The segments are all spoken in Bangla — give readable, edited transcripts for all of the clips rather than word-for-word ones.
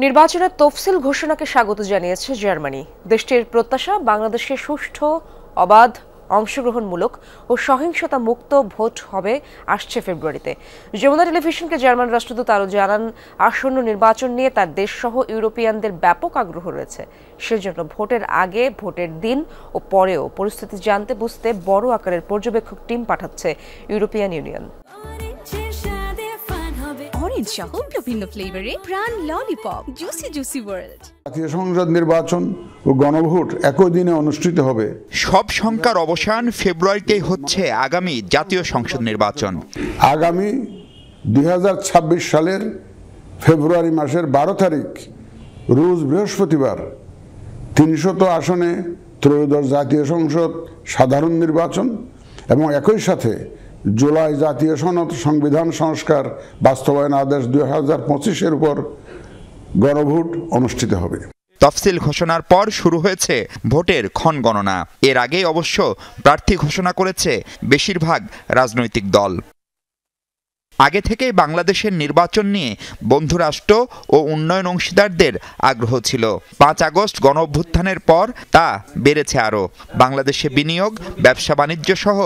নির্বাচনের তফসিল ঘোষণাকে স্বাগত জানিয়েছে জার্মানি। দেশটির প্রত্যাশা বাংলাদেশে সুষ্ঠু, অবাধ, অংশগ্রহণমূলক ও সহিংসতা মুক্ত ভোট হবে আসছে ফেব্রুয়ারিতে। যমুনা টেলিভিশনকে জার্মান রাষ্ট্রদূত আরও জানান, আসন্ন নির্বাচন নিয়ে তার দেশসহ ইউরোপিয়ানদের ব্যাপক আগ্রহ রয়েছে। সেজন্য ভোটের আগে, ভোটের দিন ও পরেও পরিস্থিতি জানতে বুঝতে বড় আকারের পর্যবেক্ষক টিম পাঠাচ্ছে ইউরোপিয়ান ইউনিয়ন। অরেঞ্জ সহ বিভিন্ন ফ্লেভারে প্রাণ ললিপপ, জুসি জুসি ওয়ার্ল্ড। জাতীয় সংসদ নির্বাচন ও গণভোট একই দিনে অনুষ্ঠিত হবে। সব শঙ্কার অবসান, ফেব্রুয়ারিতেই হচ্ছে আগামী জাতীয় সংসদ নির্বাচন। আগামী 2026 সালের ফেব্রুয়ারি মাসের 12 তারিখ রোজ বৃহস্পতিবার 300 আসনে ত্রয়োদশ জাতীয় সংসদ সাধারণ নির্বাচন এবং একই সাথে জুলাই জাতীয় সনদ সংবিধান সংস্কার বাস্তবায়ন আদেশ 2025-এর উপর গণভোট অনুষ্ঠিত হবে। তফসিল ঘোষণার পর শুরু হয়েছে ভোটের ক্ষণ গণনা। এর আগেই অবশ্য প্রার্থী ঘোষণা করেছে বেশিরভাগ রাজনৈতিক দল। আগে থেকেই বাংলাদেশের নির্বাচন নিয়ে বন্ধুরাষ্ট্র ও উন্নয়ন অংশীদারদের আগ্রহ ছিল। 5 আগস্ট গণঅভ্যুত্থানের পর তা বেড়েছে আরও। বাংলাদেশে বিনিয়োগ, ব্যবসা বাণিজ্য সহ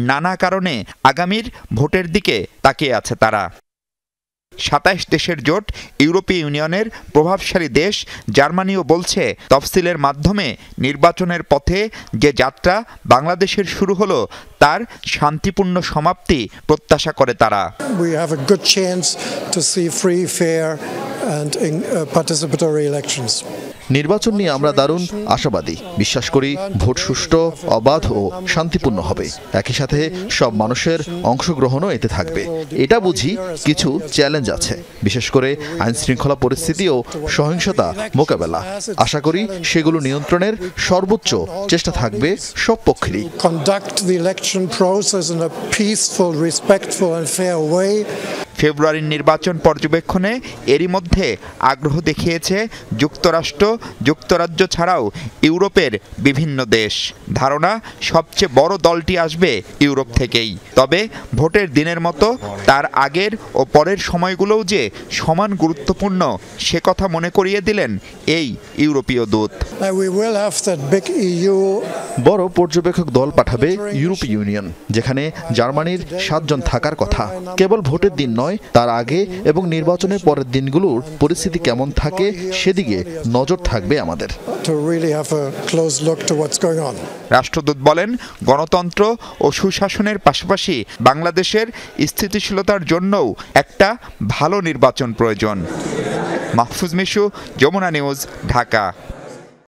নানা কারণে আগামীর ভোটের দিকে তাকিয়ে আছে তারা। 27 দেশের জোট ইউরোপীয় ইউনিয়নের প্রভাবশালী দেশ জার্মানিও বলছে, তফসিলের মাধ্যমে নির্বাচনের পথে যে যাত্রা বাংলাদেশের শুরু হলো তার শান্তিপূর্ণ সমাপ্তি প্রত্যাশা করে তারা। We have a good chance to see free, fair and participatory elections. নির্বাচন নিয়ে আমরা দারুণ আশাবাদী। বিশ্বাস করি ভোট সুষ্ঠু, অবাধ ও শান্তিপূর্ণ হবে। একই সাথে সব মানুষের অংশগ্রহণও এতে থাকবে। এটা বুঝি কিছু চ্যালেঞ্জ আছে, বিশেষ করে আইনশৃঙ্খলা পরিস্থিতি ও সহিংসতা মোকাবেলা। আশা করি সেগুলো নিয়ন্ত্রণের সর্বোচ্চ চেষ্টা থাকবে সব পক্ষেরই। Conduct the election process in a peaceful, respectful and fair way. ফেব্রুয়ারির নির্বাচন পর্যবেক্ষণে এরই মধ্যে আগ্রহ দেখিয়েছে যুক্তরাষ্ট্র, যুক্তরাজ্য ছাড়াও ইউরোপের বিভিন্ন দেশ। ধারণা, সবচেয়ে বড় দলটি আসবে ইউরোপ থেকেই। তবে ভোটের দিনের মতো তার আগের ও পরের সময়গুলোও যে সমান গুরুত্বপূর্ণ সে কথা মনে করিয়ে দিলেন এই ইউরোপীয় দূত। বড় পর্যবেক্ষক দল পাঠাবে ইউরোপীয় ইউনিয়ন, যেখানে জার্মানির 7 জন থাকার কথা। কেবল ভোটের দিন নয়, তার আগে এবং নির্বাচনের পরের দিনগুলোর পরিস্থিতি কেমন থাকে সেদিকে নজর থাকবে আমাদের। রাষ্ট্রদূত বলেন, গণতন্ত্র ও সুশাসনের পাশাপাশি বাংলাদেশের স্থিতিশীলতার জন্যও একটা ভালো নির্বাচন প্রয়োজন। মাহফুজ মিশু, যমুনা নিউজ, ঢাকা।